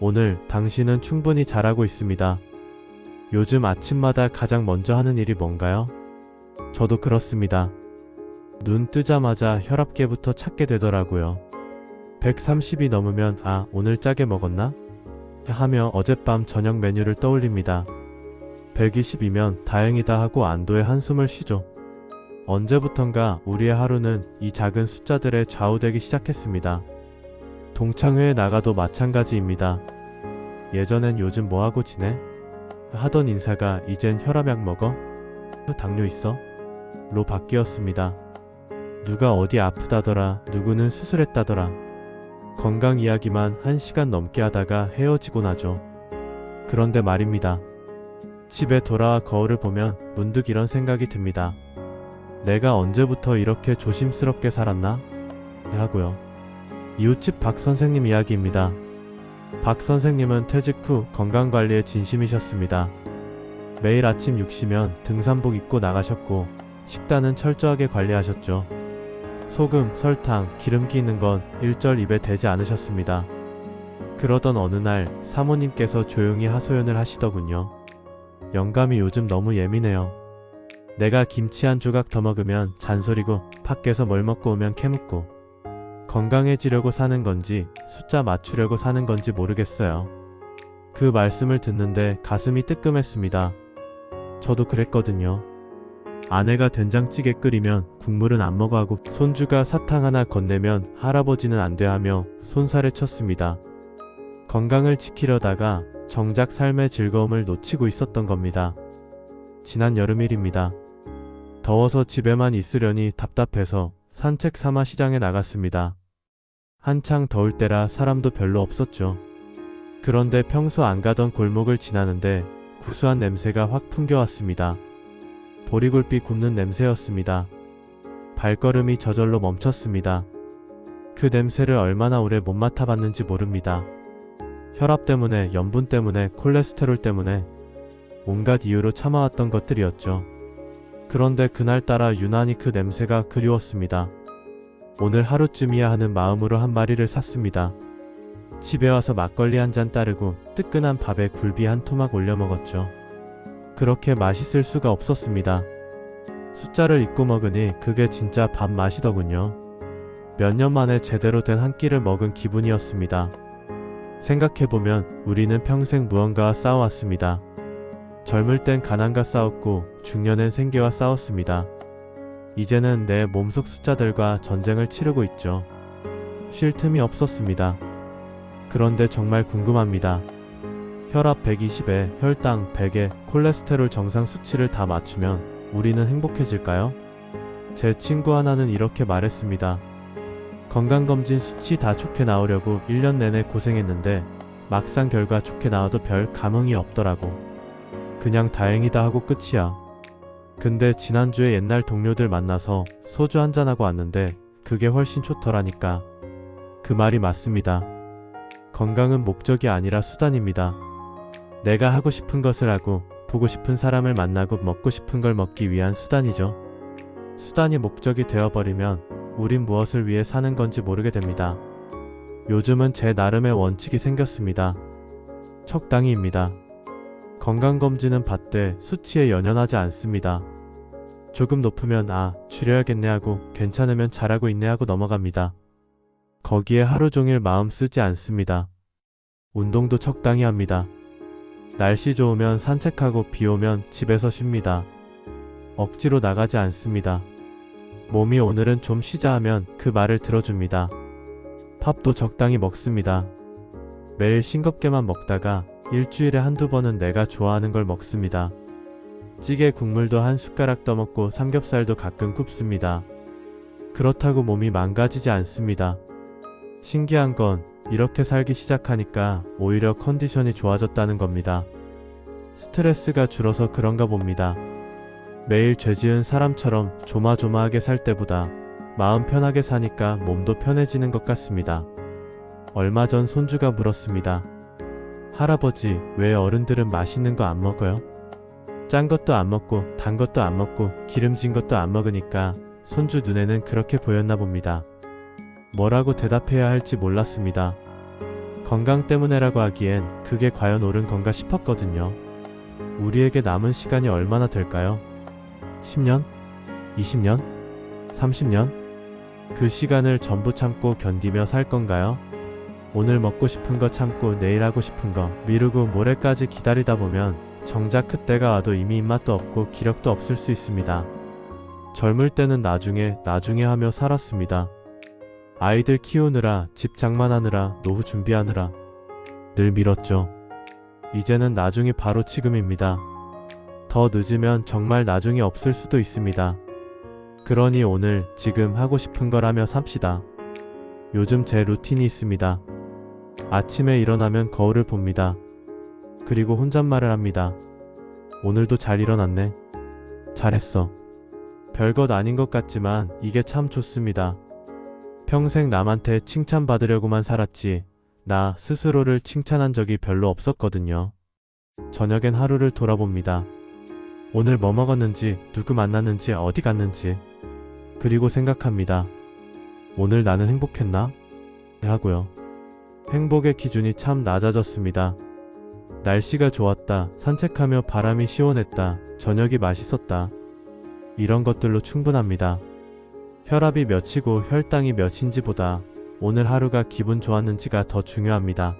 오늘 당신은 충분히 잘하고 있습니다. 요즘 아침마다 가장 먼저 하는 일이 뭔가요? 저도 그렇습니다. 눈 뜨자마자 혈압계부터 찾게 되더라고요. 130이 넘으면 오늘 짜게 먹었나? 하며 어젯밤 저녁 메뉴를 떠올립니다. 120이면 다행이다 하고 안도의 한숨을 쉬죠. 언제부턴가 우리의 하루는 이 작은 숫자들에 좌우되기 시작했습니다. 동창회에 나가도 마찬가지입니다. 예전엔 요즘 뭐하고 지내? 하던 인사가 이젠 혈압약 먹어? 당뇨 있어? 로 바뀌었습니다. 누가 어디 아프다더라, 누구는 수술했다더라. 건강 이야기만 1시간 넘게 하다가 헤어지곤 하죠. 그런데 말입니다. 집에 돌아와 거울을 보면 문득 이런 생각이 듭니다. 내가 언제부터 이렇게 조심스럽게 살았나? 하고요. 이웃집 박 선생님 이야기입니다. 박 선생님은 퇴직 후 건강관리에 진심이셨습니다. 매일 아침 6시면 등산복 입고 나가셨고 식단은 철저하게 관리하셨죠. 소금, 설탕, 기름기 있는 건 일절 입에 대지 않으셨습니다. 그러던 어느 날 사모님께서 조용히 하소연을 하시더군요. 영감이 요즘 너무 예민해요. 내가 김치 한 조각 더 먹으면 잔소리고 밖에서 뭘 먹고 오면 캐묻고 건강해지려고 사는 건지 숫자 맞추려고 사는 건지 모르겠어요. 그 말씀을 듣는데 가슴이 뜨끔했습니다. 저도 그랬거든요. 아내가 된장찌개 끓이면 국물은 안 먹어 하고 손주가 사탕 하나 건네면 할아버지는 안 돼 하며 손살에 쳤습니다. 건강을 지키려다가 정작 삶의 즐거움을 놓치고 있었던 겁니다. 지난 여름일입니다. 더워서 집에만 있으려니 답답해서 산책 삼아 시장에 나갔습니다. 한창 더울 때라 사람도 별로 없었죠. 그런데 평소 안 가던 골목을 지나는데 구수한 냄새가 확 풍겨왔습니다. 보리굴비 굽는 냄새였습니다. 발걸음이 저절로 멈췄습니다. 그 냄새를 얼마나 오래 못 맡아봤는지 모릅니다. 혈압 때문에, 염분 때문에, 콜레스테롤 때문에 온갖 이유로 참아왔던 것들이었죠. 그런데 그날따라 유난히 그 냄새가 그리웠습니다. 오늘 하루쯤이야 하는 마음으로 한 마리를 샀습니다. 집에 와서 막걸리 한 잔 따르고 뜨끈한 밥에 굴비 한 토막 올려 먹었죠. 그렇게 맛있을 수가 없었습니다. 숫자를 잊고 먹으니 그게 진짜 밥 맛이더군요. 몇 년 만에 제대로 된 한 끼를 먹은 기분이었습니다. 생각해보면 우리는 평생 무언가와 싸워왔습니다. 젊을 땐 가난과 싸웠고 중년엔 생계와 싸웠습니다. 이제는 내 몸속 숫자들과 전쟁을 치르고 있죠. 쉴 틈이 없었습니다. 그런데 정말 궁금합니다. 혈압 120에 혈당 100에 콜레스테롤 정상 수치를 다 맞추면 우리는 행복해질까요? 제 친구 하나는 이렇게 말했습니다. 건강검진 수치 다 좋게 나오려고 1년 내내 고생했는데 막상 결과 좋게 나와도 별 감흥이 없더라고. 그냥 다행이다 하고 끝이야. 근데 지난주에 옛날 동료들 만나서 소주 한잔하고 왔는데 그게 훨씬 좋더라니까. 그 말이 맞습니다. 건강은 목적이 아니라 수단입니다. 내가 하고 싶은 것을 하고 보고 싶은 사람을 만나고 먹고 싶은 걸 먹기 위한 수단이죠. 수단이 목적이 되어버리면 우린 무엇을 위해 사는 건지 모르게 됩니다. 요즘은 제 나름의 원칙이 생겼습니다. 적당히입니다. 건강검진은 받되 수치에 연연하지 않습니다. 조금 높으면 줄여야겠네 하고 괜찮으면 잘하고 있네 하고 넘어갑니다. 거기에 하루 종일 마음 쓰지 않습니다. 운동도 적당히 합니다. 날씨 좋으면 산책하고 비 오면 집에서 쉽니다. 억지로 나가지 않습니다. 몸이 오늘은 좀 쉬자 하면 그 말을 들어줍니다. 밥도 적당히 먹습니다. 매일 싱겁게만 먹다가 일주일에 한두 번은 내가 좋아하는 걸 먹습니다. 찌개 국물도 한 숟가락 떠먹고 삼겹살도 가끔 굽습니다. 그렇다고 몸이 망가지지 않습니다. 신기한 건 이렇게 살기 시작하니까 오히려 컨디션이 좋아졌다는 겁니다. 스트레스가 줄어서 그런가 봅니다. 매일 죄지은 사람처럼 조마조마하게 살 때보다 마음 편하게 사니까 몸도 편해지는 것 같습니다. 얼마 전 손주가 물었습니다. 할아버지, 왜 어른들은 맛있는 거 안 먹어요? 짠 것도 안 먹고 단 것도 안 먹고 기름진 것도 안 먹으니까 손주 눈에는 그렇게 보였나 봅니다. 뭐라고 대답해야 할지 몰랐습니다. 건강 때문에라고 하기엔 그게 과연 옳은 건가 싶었거든요. 우리에게 남은 시간이 얼마나 될까요? 10년? 20년? 30년? 그 시간을 전부 참고 견디며 살 건가요? 오늘 먹고 싶은 거 참고 내일 하고 싶은 거 미루고 모레까지 기다리다 보면 정작 그때가 와도 이미 입맛도 없고 기력도 없을 수 있습니다. 젊을 때는 나중에 하며 살았습니다. 아이들 키우느라, 집 장만하느라, 노후 준비하느라 늘 미뤘죠. 이제는 나중이 바로 지금입니다. 더 늦으면 정말 나중이 없을 수도 있습니다. 그러니 오늘, 지금 하고 싶은 걸 하며 삽시다. 요즘 제 루틴이 있습니다. 아침에 일어나면 거울을 봅니다. 그리고 혼잣말을 합니다. 오늘도 잘 일어났네. 잘했어. 별것 아닌 것 같지만 이게 참 좋습니다. 평생 남한테 칭찬받으려고만 살았지 나 스스로를 칭찬한 적이 별로 없었거든요. 저녁엔 하루를 돌아봅니다. 오늘 뭐 먹었는지, 누구 만났는지, 어디 갔는지. 그리고 생각합니다. 오늘 나는 행복했나? 하고요. 행복의 기준이 참 낮아졌습니다. 날씨가 좋았다, 산책하며 바람이 시원했다, 저녁이 맛있었다. 이런 것들로 충분합니다. 혈압이 몇이고 혈당이 몇인지보다 오늘 하루가 기분 좋았는지가 더 중요합니다.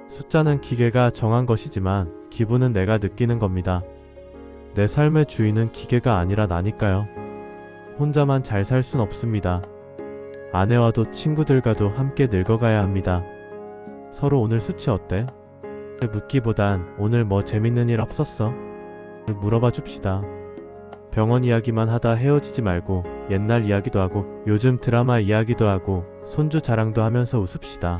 숫자는 기계가 정한 것이지만 기분은 내가 느끼는 겁니다. 내 삶의 주인은 기계가 아니라 나니까요. 혼자만 잘 살 순 없습니다. 아내와도 친구들과도 함께 늙어가야 합니다. 서로 오늘 수치 어때? 묻기보단 오늘 뭐 재밌는 일 없었어? 물어봐 줍시다. 병원 이야기만 하다 헤어지지 말고 옛날 이야기도 하고 요즘 드라마 이야기도 하고 손주 자랑도 하면서 웃읍시다.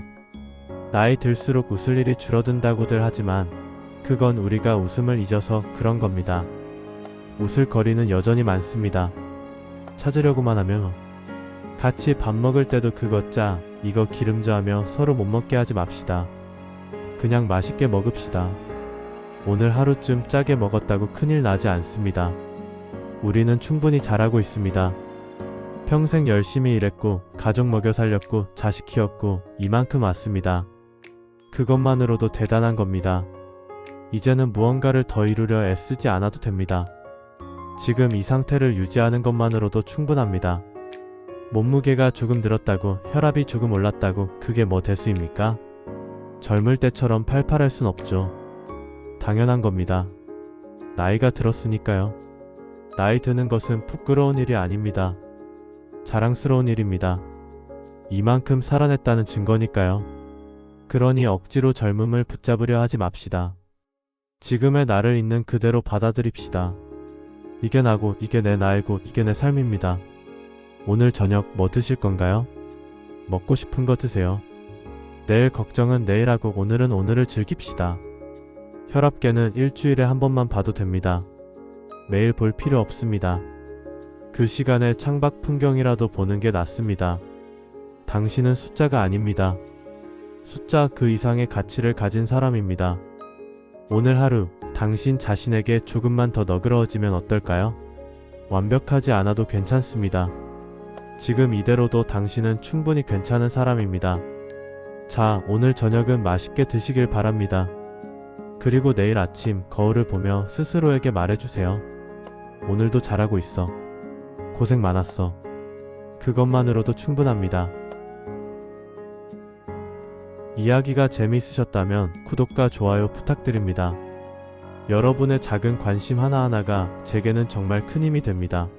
나이 들수록 웃을 일이 줄어든다고들 하지만 그건 우리가 웃음을 잊어서 그런 겁니다. 웃을 거리는 여전히 많습니다. 찾으려고만 하면 같이 밥 먹을 때도 그거 짜 이거 기름져 하며 서로 못 먹게 하지 맙시다. 그냥 맛있게 먹읍시다. 오늘 하루쯤 짜게 먹었다고 큰일 나지 않습니다. 우리는 충분히 잘하고 있습니다. 평생 열심히 일했고 가족 먹여 살렸고 자식 키웠고 이만큼 왔습니다. 그것만으로도 대단한 겁니다. 이제는 무언가를 더 이루려 애쓰지 않아도 됩니다. 지금 이 상태를 유지하는 것만으로도 충분합니다. 몸무게가 조금 늘었다고 혈압이 조금 올랐다고 그게 뭐 대수입니까? 젊을 때처럼 팔팔할 순 없죠. 당연한 겁니다. 나이가 들었으니까요. 나이 드는 것은 부끄러운 일이 아닙니다. 자랑스러운 일입니다. 이만큼 살아냈다는 증거니까요. 그러니 억지로 젊음을 붙잡으려 하지 맙시다. 지금의 나를 있는 그대로 받아들입시다. 이게 나고 이게 내 나이고 이게 내 삶입니다. 오늘 저녁 뭐 드실 건가요? 먹고 싶은 거 드세요. 내일 걱정은 내일 하고 오늘은 오늘을 즐깁시다. 혈압계는 일주일에 한 번만 봐도 됩니다. 매일 볼 필요 없습니다. 그 시간에 창밖 풍경이라도 보는 게 낫습니다. 당신은 숫자가 아닙니다. 숫자 그 이상의 가치를 가진 사람입니다. 오늘 하루 당신 자신에게 조금만 더 너그러워지면 어떨까요? 완벽하지 않아도 괜찮습니다. 지금 이대로도 당신은 충분히 괜찮은 사람입니다. 자, 오늘 저녁은 맛있게 드시길 바랍니다. 그리고 내일 아침 거울을 보며 스스로에게 말해주세요. 오늘도 잘하고 있어. 고생 많았어. 그것만으로도 충분합니다. 이야기가 재미있으셨다면 구독과 좋아요 부탁드립니다. 여러분의 작은 관심 하나하나가 제게는 정말 큰 힘이 됩니다.